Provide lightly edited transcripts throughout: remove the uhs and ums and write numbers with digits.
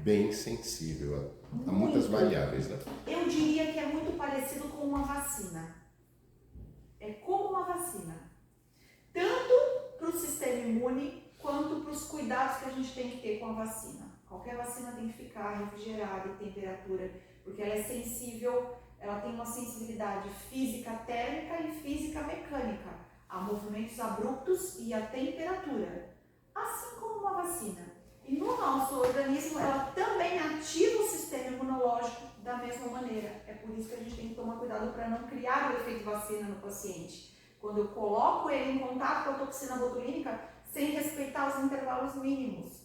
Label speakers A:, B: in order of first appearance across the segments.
A: bem sensível a muitas variáveis, né?
B: Eu diria que é muito parecido com uma vacina. É como uma vacina. Tanto para o sistema imune, quanto para os cuidados que a gente tem que ter com a vacina. Qualquer vacina tem que ficar refrigerada em temperatura, porque ela é sensível, ela tem uma sensibilidade física térmica e física mecânica, a movimentos abruptos e a temperatura, assim como uma vacina. E no nosso organismo, ela também ativa o sistema imunológico da mesma maneira. É por isso que a gente tem que tomar cuidado para não criar o efeito vacina no paciente. Quando eu coloco ele em contato com a toxina botulínica, sem respeitar os intervalos mínimos.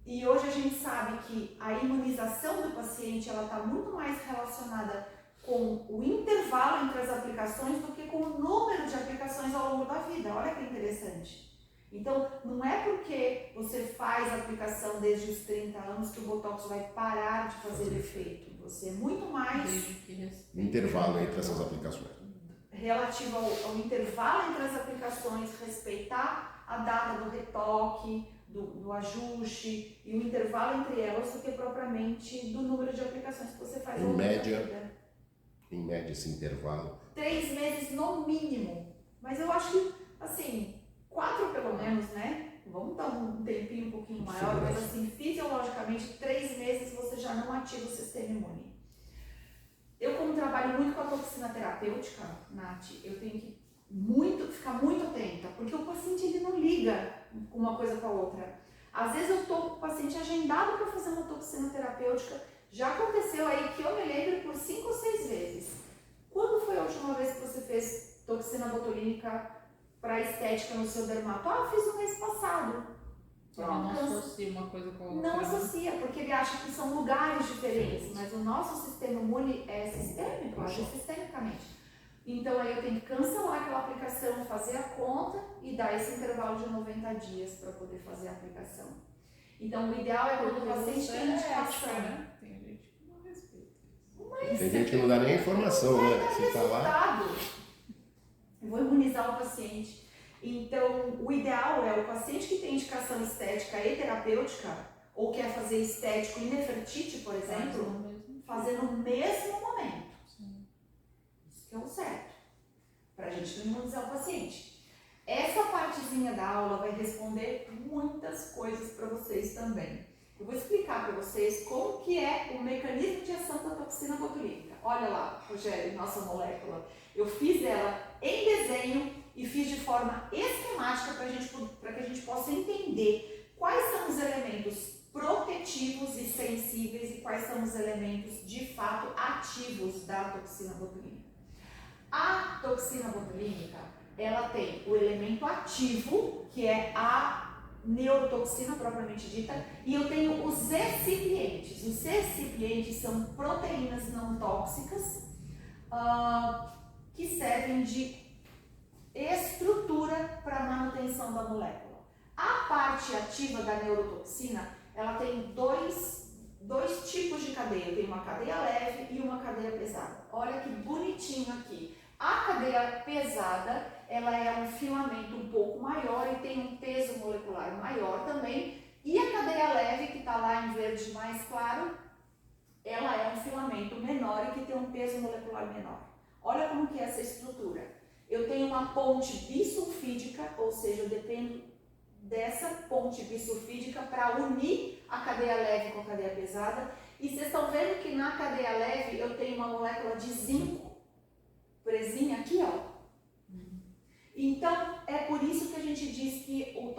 B: E hoje a gente sabe que a imunização do paciente está muito mais relacionada com o intervalo entre as aplicações do que com o número de aplicações ao longo da vida. Olha que interessante. Então, não é porque você faz a aplicação desde os 30 anos que o Botox vai parar de fazer efeito. Você é muito mais...
A: Intervalo entre essas aplicações.
B: Relativo ao intervalo entre as aplicações, respeitar a data do retoque, do ajuste e o intervalo entre elas do que propriamente do número de aplicações que você faz ao longo da vida.
A: Em média, esse intervalo?
B: 3 meses no mínimo. Mas eu acho que, assim, 4 pelo menos, né? Vamos dar um tempinho um pouquinho maior, mas assim, fisiologicamente, 3 meses você já não ativa o sistema imune. Eu, como trabalho muito com a toxina terapêutica, Nath, eu tenho que ficar muito atenta, porque o paciente ele não liga uma coisa com a outra. Às vezes eu estou com o paciente agendado para fazer uma toxina terapêutica, já aconteceu aí que eu me lembro por 5 ou 6 vezes. Quando foi a última vez que você fez toxina botulínica para estética no seu dermato? Ah, fiz no mês passado.
C: Não associa uma coisa com a outra.
B: Não associa, porque ele acha que são lugares diferentes, mas o nosso sistema imune é sistêmico, age sistemicamente. Então aí eu tenho que cancelar aquela aplicação, fazer a conta e dar esse intervalo de 90 dias para poder fazer a aplicação. Então o ideal é quando o paciente tem indicação.
C: Tem gente que não respeita isso.
B: Mas
A: tem gente que não dá nem a informação, né? Você tá lá.
B: Eu vou imunizar o paciente. Então, o ideal é o paciente que tem indicação estética e terapêutica, ou quer fazer estético e Nefertiti, por exemplo, fazer no mesmo momento.
C: Sim.
B: Isso que é o certo, para a gente não imunizar o paciente. Essa partezinha da aula vai responder muitas coisas para vocês também. Eu vou explicar para vocês como que é o mecanismo de ação da toxina botulínica. Olha lá, Rogério, nossa molécula. Eu fiz ela em desenho e fiz de forma esquemática para que a gente possa entender quais são os elementos protetivos e sensíveis e quais são os elementos de fato ativos da toxina botulínica. A toxina botulínica, ela tem o elemento ativo, que é a neurotoxina propriamente dita, e eu tenho os excipientes. Os excipientes são proteínas não tóxicas que servem de estrutura para a manutenção da molécula. A parte ativa da neurotoxina, ela tem dois tipos de cadeia. Tem uma cadeia leve e uma cadeia pesada. Olha que bonitinho aqui. A cadeia pesada, ela é um filamento um pouco maior e tem um peso molecular maior também. E a cadeia leve, que está lá em verde mais claro, ela é um filamento menor e que tem um peso molecular menor. Olha como que é essa estrutura. Eu tenho uma ponte bisulfídica, ou seja, eu dependo dessa ponte bisulfídica para unir a cadeia leve com a cadeia pesada. E vocês estão vendo que na cadeia leve eu tenho uma molécula de zinco presinha aqui, ó. Então, é por isso que a gente diz que o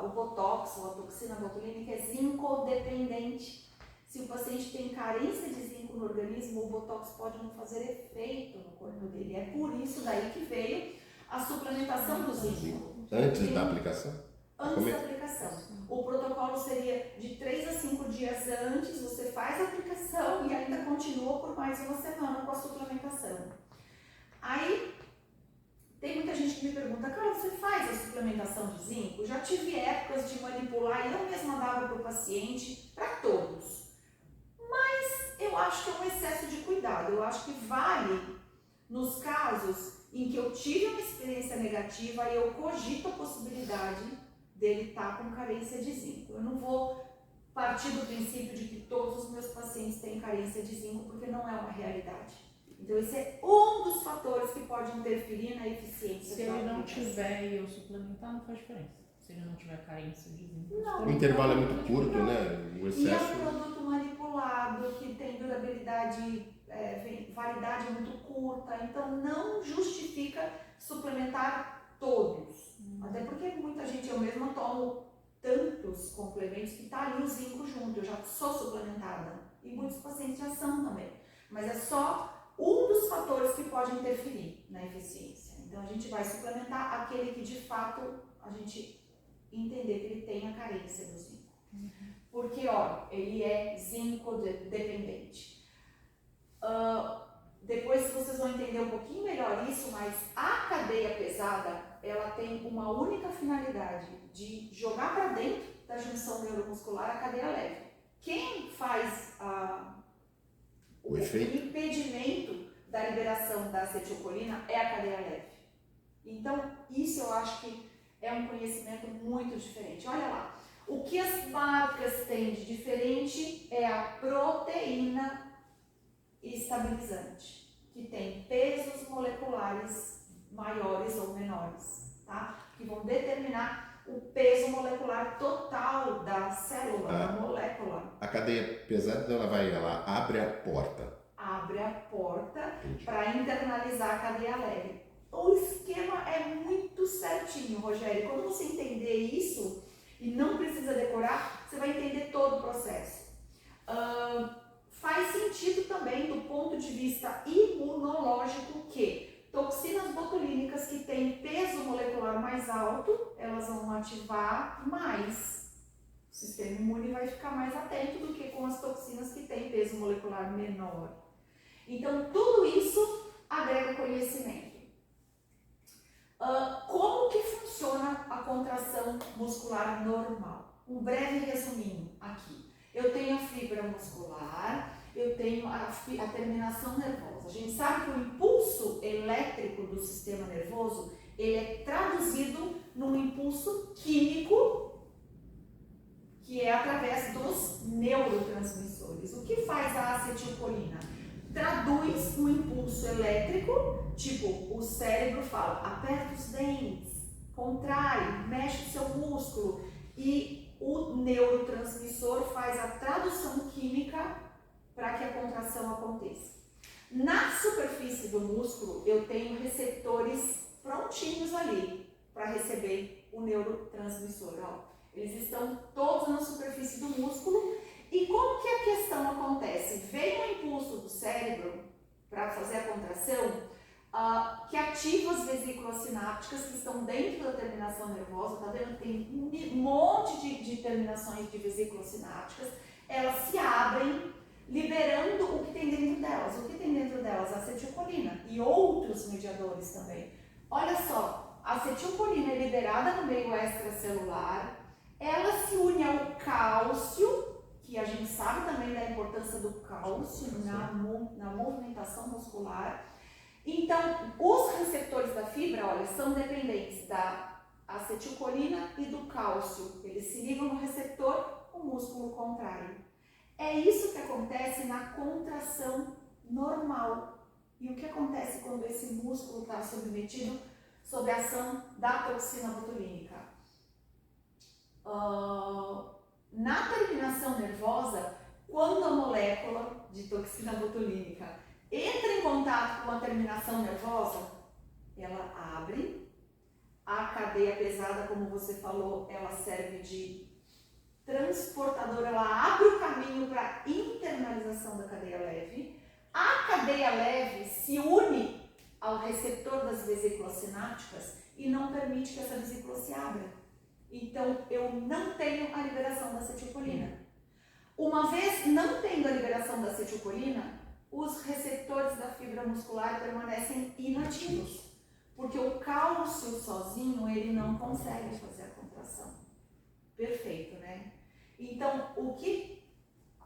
B: Botox, ou a toxina botulínica, é zinco-dependente. Se o paciente tem carência de zinco no organismo, o Botox pode não fazer efeito no corpo dele. É por isso daí que veio a suplementação do zinco.
A: Antes da aplicação?
B: Antes da aplicação. O protocolo seria de 3 a 5 dias antes, você faz a aplicação e ainda continua por mais uma semana com a suplementação. Aí, tem muita gente que me pergunta, Carla, você faz a suplementação de zinco? Já tive épocas de manipular e eu mesma dava para o paciente, para todos. Mas eu acho que é um excesso de cuidado. Eu acho que vale nos casos em que eu tive uma experiência negativa e eu cogito a possibilidade dele estar com carência de zinco. Eu não vou partir do princípio de que todos os meus pacientes têm carência de zinco, porque não é uma realidade. Então esse é um dos fatores que pode interferir na eficiência.
C: Se ele não
B: aplicação.
C: tiver e eu suplementar, não faz diferença. Se ele não tiver carência de zinco.
B: Não.
A: O intervalo é muito curto, né? O
B: E é
A: excesso.
B: um produto manipulado, que tem durabilidade, validade muito curta, então não justifica suplementar todos. Até porque muita gente, eu mesma tomo tantos complementos que tá ali o zinco junto, eu já sou suplementada. E muitos pacientes já são também. Mas é só um dos fatores que pode interferir na eficiência. Então a gente vai suplementar aquele que de fato a gente entender que ele tem a carência do zinco. Porque, ó, ele é zinco dependente. Depois vocês vão entender um pouquinho melhor isso, mas a cadeia pesada, ela tem uma única finalidade, de jogar para dentro da junção neuromuscular a cadeia leve. Quem faz o impedimento da liberação da acetilcolina é a cadeia leve. Então, isso eu acho que é um conhecimento muito diferente. Olha lá, o que as marcas têm de diferente é a proteína estabilizante, que tem pesos moleculares maiores ou menores, tá? Que vão determinar o peso molecular total da célula, da molécula.
A: A cadeia pesada, ela abre a porta.
B: Abre a porta para internalizar a cadeia leve. O esquema é muito certinho, Rogério. Quando você entender isso, e não precisa decorar, você vai entender todo o processo. Faz sentido também do ponto de vista imunológico que toxinas botulínicas que têm peso molecular mais alto, elas vão ativar mais. O sistema imune vai ficar mais atento do que com as toxinas que têm peso molecular menor. Então, tudo isso agrega conhecimento. Como que funciona a contração muscular normal? Um breve resuminho aqui. Eu tenho a fibra muscular, eu tenho a terminação nervosa. A gente sabe que o impulso elétrico do sistema nervoso, ele é traduzido num impulso químico, que é através dos neurotransmissores. O que faz a acetilcolina? Traduz um impulso elétrico, tipo, o cérebro fala, aperta os dentes, contrai, mexe o seu músculo, e o neurotransmissor faz a tradução química para que a contração aconteça. Na superfície do músculo, eu tenho receptores prontinhos ali para receber o neurotransmissor. Ó, eles estão todos na superfície do músculo. E como que a questão acontece? Vem um impulso do cérebro para fazer a contração que ativa as vesículas sinápticas que estão dentro da terminação nervosa, tá vendo? Tem um monte de terminações de vesículas sinápticas, elas se abrem, liberando o que tem dentro delas. O que tem dentro delas? A acetilcolina e outros mediadores também. Olha só, a acetilcolina é liberada no meio extracelular, ela se une ao cálcio, que a gente sabe também da importância do cálcio na movimentação muscular. Então, os receptores da fibra, olha, são dependentes da acetilcolina e do cálcio. Eles se ligam no receptor, o músculo contrai. É isso que acontece na contração normal. E o que acontece quando esse músculo está submetido sob a ação da toxina botulínica? Na terminação nervosa, quando a molécula de toxina botulínica entra em contato com a terminação nervosa, ela abre, a cadeia pesada, como você falou, ela serve de transportador, ela abre o caminho para a internalização da cadeia leve, a cadeia leve se une ao receptor das vesículas sinápticas e não permite que essa vesícula se abra. Então, eu não tenho a liberação da acetilcolina. Uma vez não tendo a liberação da acetilcolina, os receptores da fibra muscular permanecem inativos, porque o cálcio sozinho, ele não consegue fazer a contração. Perfeito, né? Então, o que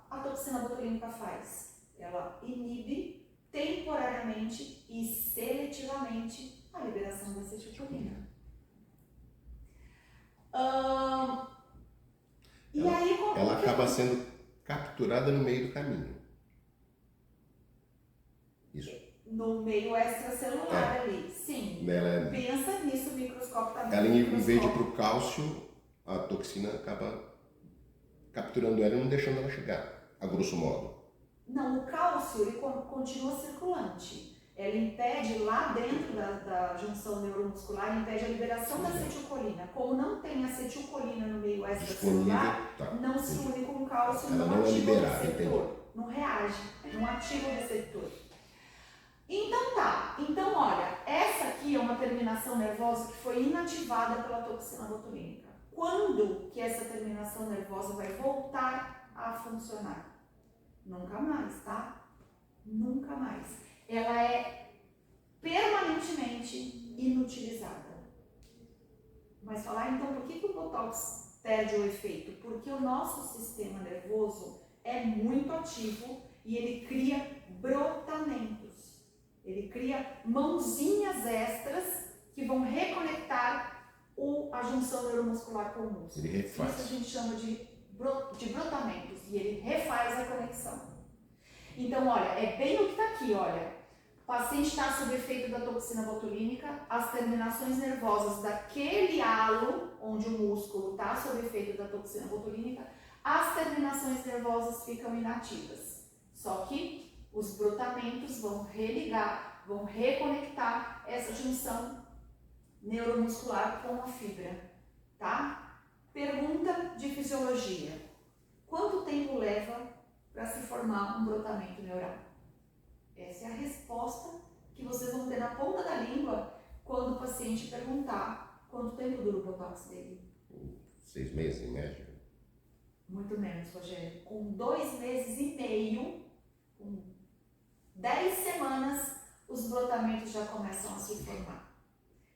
B: a toxina botulínica faz? Ela inibe temporariamente e seletivamente a liberação da acetilcolina.
A: Ela acaba sendo capturada no meio do caminho. Isso.
B: No meio extracelular ali, sim.
A: Ela,
B: Pensa nisso microscopicamente.
A: ela em vez de ir para o cálcio, a toxina acaba capturando ela e não deixando ela chegar, a grosso modo.
B: Não, o cálcio ele continua circulante. Ela impede lá dentro da junção neuromuscular, impede a liberação da acetilcolina. Como não tem acetilcolina no meio extracelular, não se une com o cálcio,
A: ela
B: não
A: é
B: ativa o
A: liberada,
B: receptor, não reage, não ativa o receptor. Então tá, então olha, essa aqui é uma terminação nervosa que foi inativada pela toxina botulínica. Quando que essa terminação nervosa vai voltar a funcionar? Nunca mais, tá? Nunca mais. Ela é permanentemente inutilizada. Mas falar então por que o Botox perde o efeito? Porque o nosso sistema nervoso é muito ativo e ele cria brotamentos. Ele cria mãozinhas extras que vão reconectar a junção neuromuscular com o músculo.
A: Ele refaz.
B: Isso a gente chama de brotamentos e ele refaz a conexão. Então, olha, é bem o que está aqui, olha. O paciente está sob efeito da toxina botulínica, as terminações nervosas daquele halo onde o músculo está sob efeito da toxina botulínica, as terminações nervosas ficam inativas. Só que os brotamentos vão religar, vão reconectar essa junção neuromuscular com a fibra, tá? Pergunta de fisiologia. Quanto tempo leva para se formar um brotamento neural? Essa é a resposta que vocês vão ter na ponta da língua quando o paciente perguntar quanto tempo dura o botox dele.
A: 6 meses em média.
B: Muito menos, Rogério. Com 2 meses e meio, com 10 semanas, os brotamentos já começam a se formar.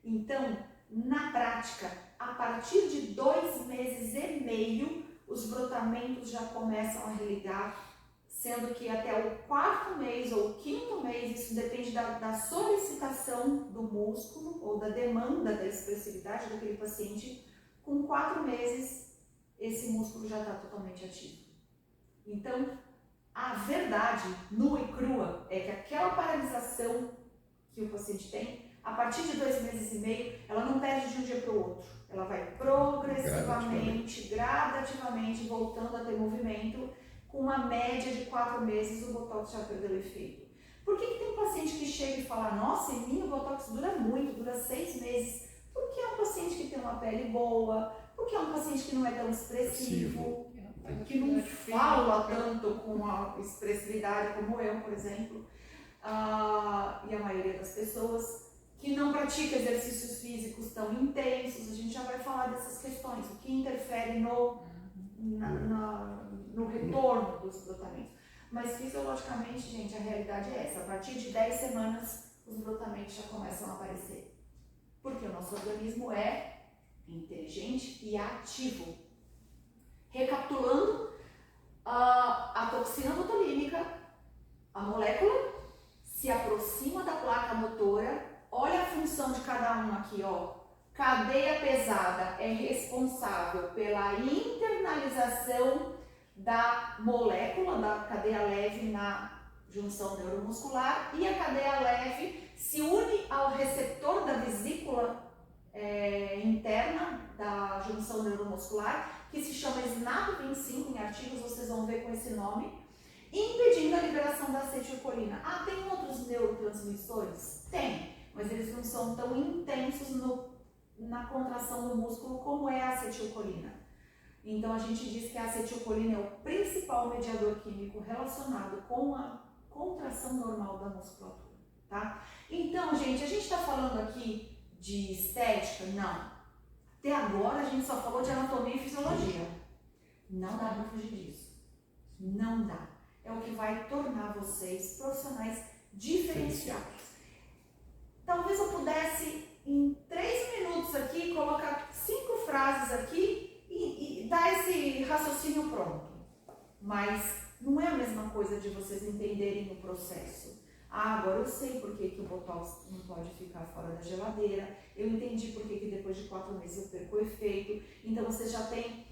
B: Então, na prática, a partir de 2 meses e meio, os brotamentos já começam a religar, sendo que até o 4º mês ou o 5º mês, isso depende da solicitação do músculo ou da demanda da expressividade daquele paciente, com 4 meses esse músculo já está totalmente ativo. Então, a verdade nua e crua é que aquela paralisação que o paciente tem, a partir de 2 meses e meio, ela não perde de um dia para o outro. Ela vai progressivamente, gradativamente voltando a ter movimento. Com uma média de 4 meses, o Botox já perdeu o efeito. Por que tem um paciente que chega e fala, nossa, em mim o Botox dura muito, dura 6 meses? Porque é um paciente que tem uma pele boa, porque é um paciente que não é tão expressivo, que não fala tanto com a expressividade como eu, por exemplo, e a maioria das pessoas, que não pratica exercícios físicos tão intensos. A gente já vai falar dessas questões, o que interfere no retorno dos brotamentos. Mas fisiologicamente, gente, a realidade é essa. A partir de 10 semanas, os brotamentos já começam a aparecer. Porque o nosso organismo é inteligente e ativo. Recapitulando, a toxina botulínica, a molécula, se aproxima da placa motora. Olha a função de cada um aqui, ó. Cadeia pesada é responsável pela internalização da molécula, da cadeia leve na junção neuromuscular, e a cadeia leve se une ao receptor da vesícula interna da junção neuromuscular, que se chama SNAP25, em artigos vocês vão ver com esse nome, impedindo a liberação da acetilcolina. Tem outros neurotransmissores? Tem, mas eles não são tão intensos na contração do músculo como é a acetilcolina. Então a gente diz que a acetilcolina é o principal mediador químico relacionado com a contração normal da musculatura, tá? Então, gente, a gente está falando aqui de estética? Não. Até agora a gente só falou de anatomia e fisiologia. Não dá para fugir disso. Não dá. É o que vai tornar vocês profissionais diferenciados. Talvez eu pudesse, em 3 minutos aqui, colocar 5 frases aqui e dar esse raciocínio pronto. Mas não é a mesma coisa de vocês entenderem o processo. Agora eu sei por que o Botox não pode ficar fora da geladeira. Eu entendi por que depois de 4 meses eu perco o efeito. Então você já tem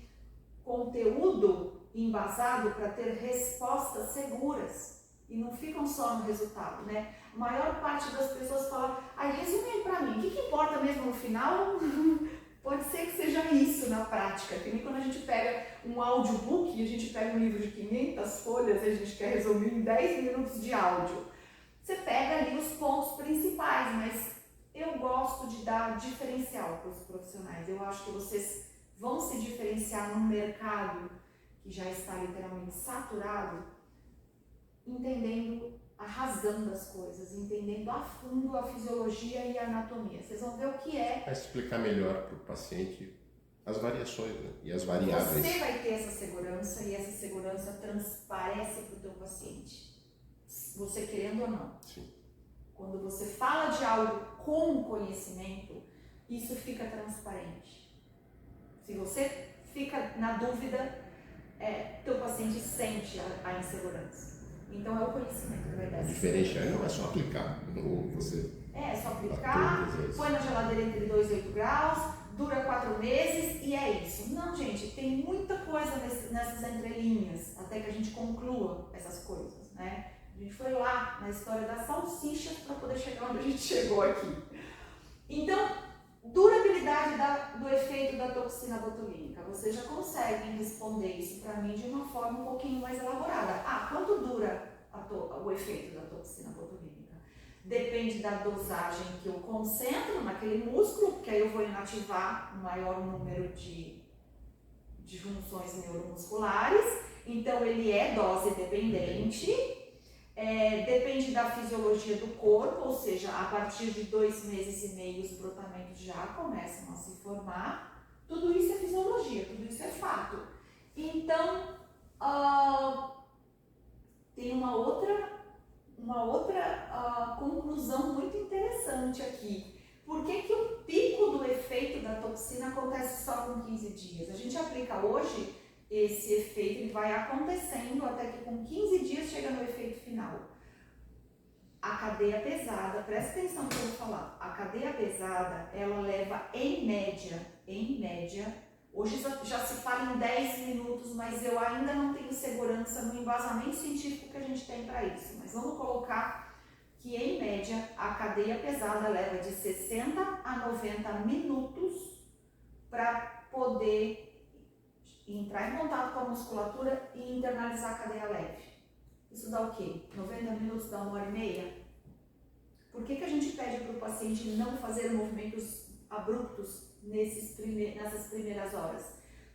B: conteúdo embasado para ter respostas seguras e não ficam só no resultado, né? A maior parte das pessoas fala, resume aí para mim, o que importa mesmo no final? Pode ser que seja isso na prática, que nem quando a gente pega um audiobook e a gente pega um livro de 500 folhas e a gente quer resumir em 10 minutos de áudio. Você pega ali os pontos principais, mas eu gosto de dar diferencial para os profissionais. Eu acho que vocês vão se diferenciar num mercado que já está literalmente saturado, entendendo a razão das coisas, entendendo a fundo a fisiologia e a anatomia. Vocês vão ver o que é.
A: Vai explicar melhor para o paciente as variações, né? E as variáveis.
B: Você vai ter essa segurança e essa segurança transparece para o teu paciente. Você querendo ou não.
A: Sim.
B: Quando você fala de algo com conhecimento, isso fica transparente. Se você fica na dúvida, teu paciente sente a insegurança. Então é o conhecimento que vai dar.
A: O diferencial não é só aplicar.
B: É só aplicar, põe na geladeira entre 2 e 8 graus, dura 4 meses e é isso. Não, gente, tem muita coisa nessas entrelinhas, até que a gente conclua essas coisas, né? A gente foi lá na história das salsichas para poder chegar onde a gente chegou aqui. Então, durabilidade do efeito da toxina botulínica. Vocês já conseguem responder isso para mim de uma forma um pouquinho mais elaborada. Quanto dura o efeito da toxina botulínica? Depende da dosagem que eu concentro naquele músculo, porque aí eu vou inativar um maior número de junções neuromusculares. Então, ele é dose dependente. Depende da fisiologia do corpo, ou seja, a partir de 2 meses e meio os brotamentos já começam a se formar. Tudo isso é fisiologia, tudo isso é fato. Então, tem uma outra conclusão muito interessante aqui. Por que o pico do efeito da toxina acontece só com 15 dias? A gente aplica hoje esse efeito, ele vai acontecendo até que com 15 dias chega no efeito final. A cadeia pesada, presta atenção no que eu vou falar, a cadeia pesada, ela leva em média, hoje já se fala em 10 minutos, mas eu ainda não tenho segurança no embasamento científico que a gente tem para isso, mas vamos colocar que em média a cadeia pesada leva de 60 a 90 minutos para poder entrar em contato com a musculatura e internalizar a cadeia leve. Isso dá o quê? 90 minutos dá 1h30? Por que a gente pede para o paciente não fazer movimentos abruptos nessas primeiras horas?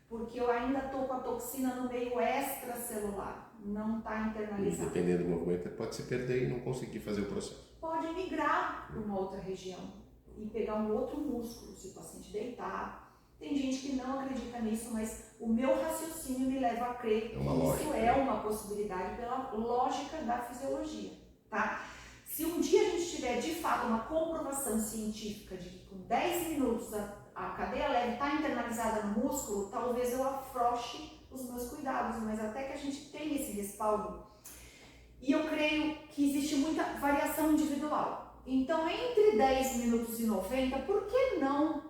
B: Porque eu ainda estou com a toxina no meio extracelular, não está internalizada.
A: E dependendo do movimento, pode se perder e não conseguir fazer o processo.
B: Pode migrar para uma outra região e pegar um outro músculo, se o paciente deitar. Tem gente que não acredita nisso, mas o meu raciocínio me leva a crer que isso é uma possibilidade pela lógica da fisiologia, tá? Se um dia a gente tiver de fato uma comprovação científica de que com 10 minutos a cadeia leve está internalizada no músculo, talvez eu afrouxe os meus cuidados, mas até que a gente tenha esse respaldo. E eu creio que existe muita variação individual. Então, entre 10 minutos e 90, por que não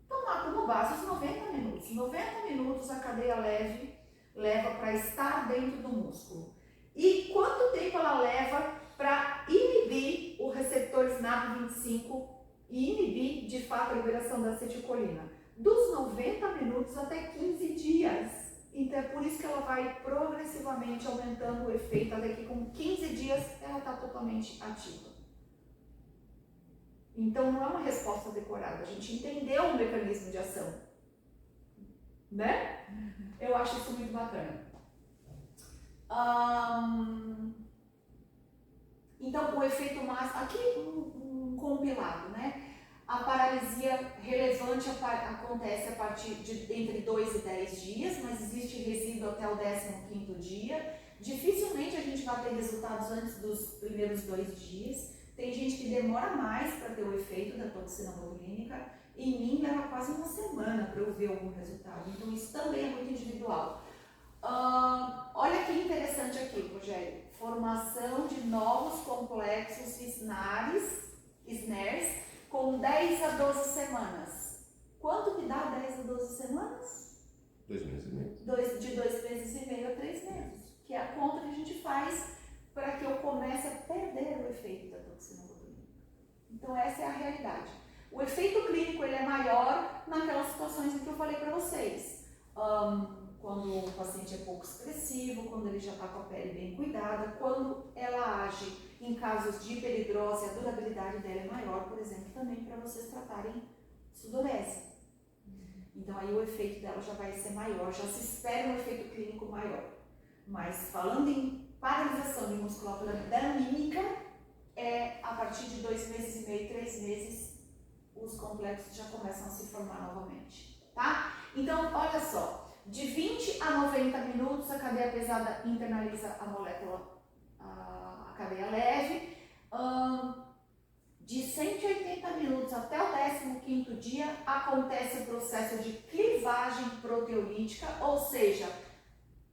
B: tomar como base os 90 minutos. 90 minutos a cadeia leve leva para estar dentro do músculo. E quanto tempo ela leva para inibir o receptor SNAP25 e inibir, de fato, a liberação da acetilcolina? Dos 90 minutos até 15 dias. Então é por isso que ela vai progressivamente aumentando o efeito, até que com 15 dias ela está totalmente ativa. Então não é uma resposta decorada, a gente entendeu o mecanismo de ação, né? Eu acho isso muito bacana. Então o efeito máximo, aqui um compilado, né? A paralisia relevante acontece a partir de entre 2 e 10 dias, mas existe resíduo até o 15º dia. Dificilmente a gente vai ter resultados antes dos primeiros 2 dias. Tem gente que demora mais para ter o efeito da toxina botulínica. Em mim leva quase uma semana para eu ver algum resultado. Então isso também é muito individual. Olha que interessante aqui, Rogério. Formação de novos complexos SNARs com 10 a 12 semanas. Quanto que dá 10 a 12 semanas?
A: 2 meses e meio.
B: De 2 meses e meio a 3 meses, que é a conta que a gente faz para que eu comece a perder o efeito da toxina botulínica. Então essa é a realidade. O efeito clínico ele é maior naquelas situações em que eu falei para vocês. Quando o paciente é pouco expressivo, quando ele já está com a pele bem cuidada, quando ela age em casos de hiperidrose, a durabilidade dela é maior, por exemplo, também para vocês tratarem sudorese. Então aí o efeito dela já vai ser maior, já se espera um efeito clínico maior. Mas falando em paralisação de musculatura damínica, é a partir de 2 meses e meio, 3 meses, os complexos já começam a se formar novamente, tá? Então, olha só, de 20 a 90 minutos a cadeia pesada internaliza a molécula, a cadeia leve. De 180 minutos até o 15º dia acontece o processo de clivagem proteolítica, ou seja,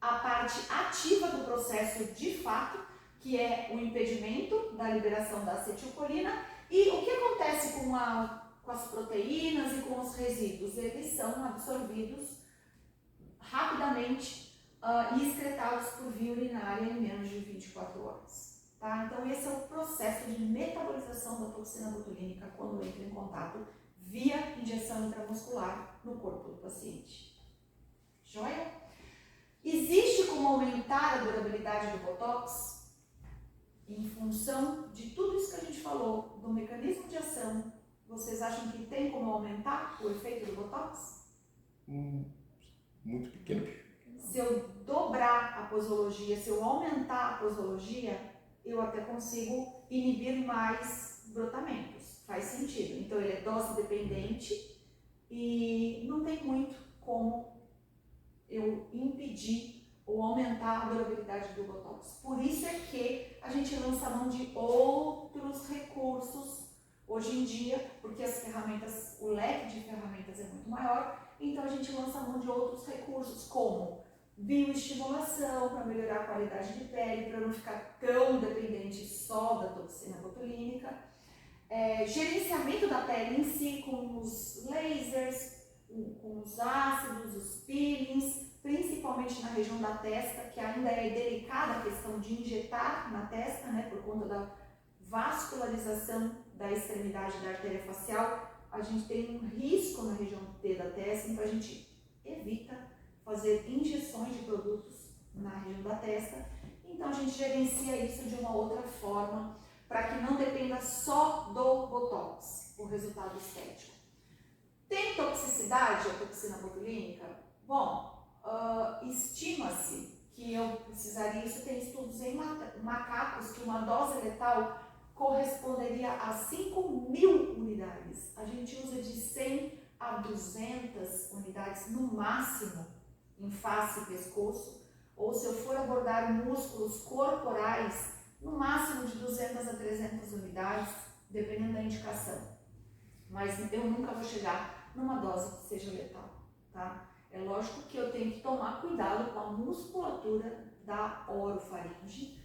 B: a parte ativa do processo de fato, que é o impedimento da liberação da acetilcolina. E o que acontece com as proteínas e com os resíduos? Eles são absorvidos rapidamente e excretados por via urinária em menos de 24 horas. Tá? Então esse é o processo de metabolização da toxina botulínica quando entra em contato via injeção intramuscular no corpo do paciente. Joia? Existe como aumentar a durabilidade do Botox? Em função de tudo isso que a gente falou, do mecanismo de ação, vocês acham que tem como aumentar o efeito do Botox?
A: Muito pequeno.
B: Se eu dobrar a posologia, se eu aumentar a posologia, eu até consigo inibir mais brotamentos. Faz sentido. Então ele é dose dependente e não tem muito como eu impedir ou aumentar a durabilidade do Botox. Por isso é que a gente lança mão de outros recursos hoje em dia, porque as ferramentas, o leque de ferramentas é muito maior, então a gente lança mão de outros recursos, como bioestimulação para melhorar a qualidade de pele, para não ficar tão dependente só da toxina botulínica, gerenciamento da pele em si, com os lasers, com os ácidos, os peelings, principalmente na região da testa, que ainda é delicada a questão de injetar na testa, né, por conta da vascularização da extremidade da artéria facial. A gente tem um risco na região T da testa, então a gente evita fazer injeções de produtos na região da testa. Então a gente gerencia isso de uma outra forma, para que não dependa só do Botox, o resultado estético. Tem toxicidade a toxina botulínica? Bom, estima-se que eu precisaria, isso tem estudos em macacos, que uma dose letal corresponderia a 5.000 unidades. A gente usa de 100 a 200 unidades no máximo em face e pescoço, ou se eu for abordar músculos corporais, no máximo de 200 a 300 unidades, dependendo da indicação. Mas eu nunca vou chegar numa dose que seja letal, tá? É lógico que eu tenho que tomar cuidado com a musculatura da orofaringe,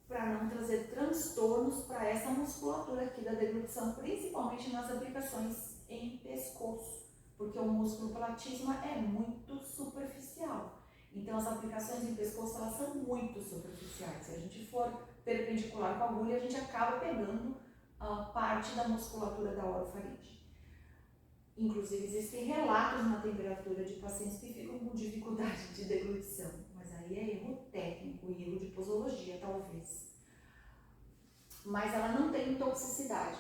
B: para não trazer transtornos para essa musculatura aqui da deglutição, principalmente nas aplicações em pescoço, porque o músculo platisma é muito superficial. Então as aplicações em pescoço elas são muito superficiais. Se a gente for perpendicular com a agulha, a gente acaba pegando parte da musculatura da orofaringe. Inclusive existem relatos na temperatura de pacientes que ficam com dificuldade de deglutição, mas aí é erro técnico e erro de posologia talvez. Mas ela não tem toxicidade.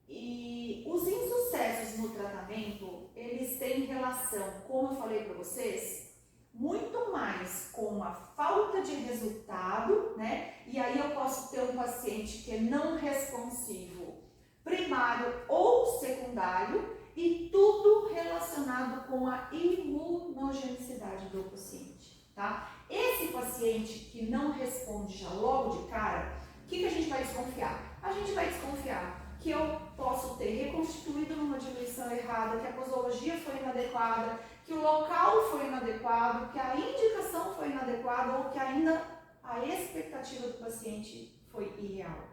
B: E os insucessos no tratamento, eles têm relação, como eu falei para vocês, muito mais com a falta de resultado, né? E aí eu posso ter um paciente que é não responsivo primário ou secundário e tudo relacionado com a imunogenicidade do paciente, tá? Esse paciente que não responde já logo de cara, o que a gente vai desconfiar? A gente vai desconfiar que eu posso ter reconstituído numa diluição errada, que a posologia foi inadequada, que o local foi inadequado, que a indicação foi inadequada ou que ainda a expectativa do paciente foi irreal.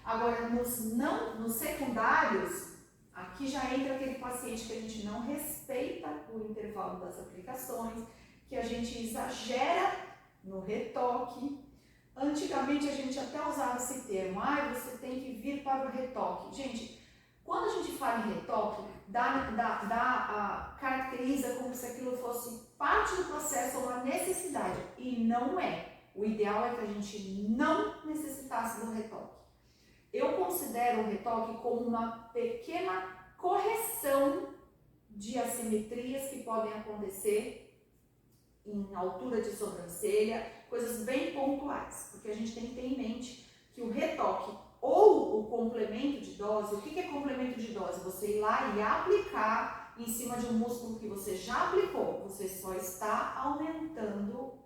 B: Agora, nos secundários, Aqui já entra aquele paciente que a gente não respeita o intervalo das aplicações, que a gente exagera no retoque. Antigamente a gente até usava esse termo, você tem que vir para o retoque. Gente, quando a gente fala em retoque, caracteriza como se aquilo fosse parte do processo ou uma necessidade, e não é. O ideal é que a gente não necessitasse do retoque. Eu considero o retoque como uma pequena correção de assimetrias que podem acontecer em altura de sobrancelha, coisas bem pontuais, porque a gente tem que ter em mente que o retoque ou o complemento de dose, o que é complemento de dose? Você ir lá e aplicar em cima de um músculo que você já aplicou, você só está aumentando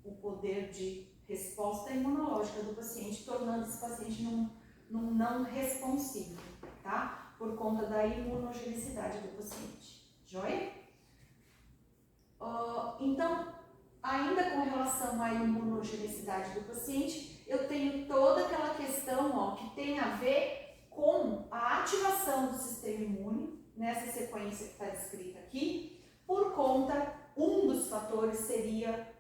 B: o poder de resposta imunológica do paciente, tornando esse paciente num não responsivo, tá? Por conta da imunogenicidade do paciente, joia? Então, ainda com relação à imunogenicidade do paciente, eu tenho toda aquela questão que tem a ver com a ativação do sistema imune, nessa sequência que está descrita aqui, por conta, um dos fatores seria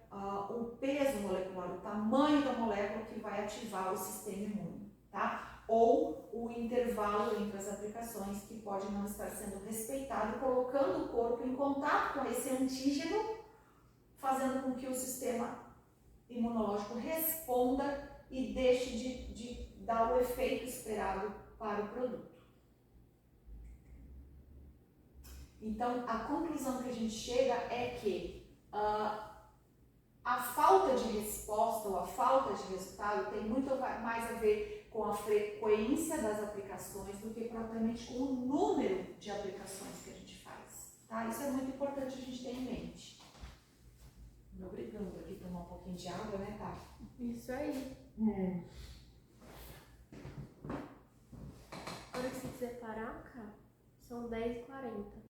B: o peso molecular, o tamanho da molécula que vai ativar o sistema imune, tá? Ou o intervalo entre as aplicações que pode não estar sendo respeitado, colocando o corpo em contato com esse antígeno, fazendo com que o sistema imunológico responda e deixe de dar o efeito esperado para o produto. Então, a conclusão que a gente chega é que a falta de resposta ou a falta de resultado tem muito mais a ver com a frequência das aplicações do que propriamente com o número de aplicações que a gente faz, tá? Isso é muito importante a gente ter em mente. Me obrigando aqui a tomar um pouquinho de água, né, tá?
D: Isso aí. A hora que você quiser parar, cara, são 10h40.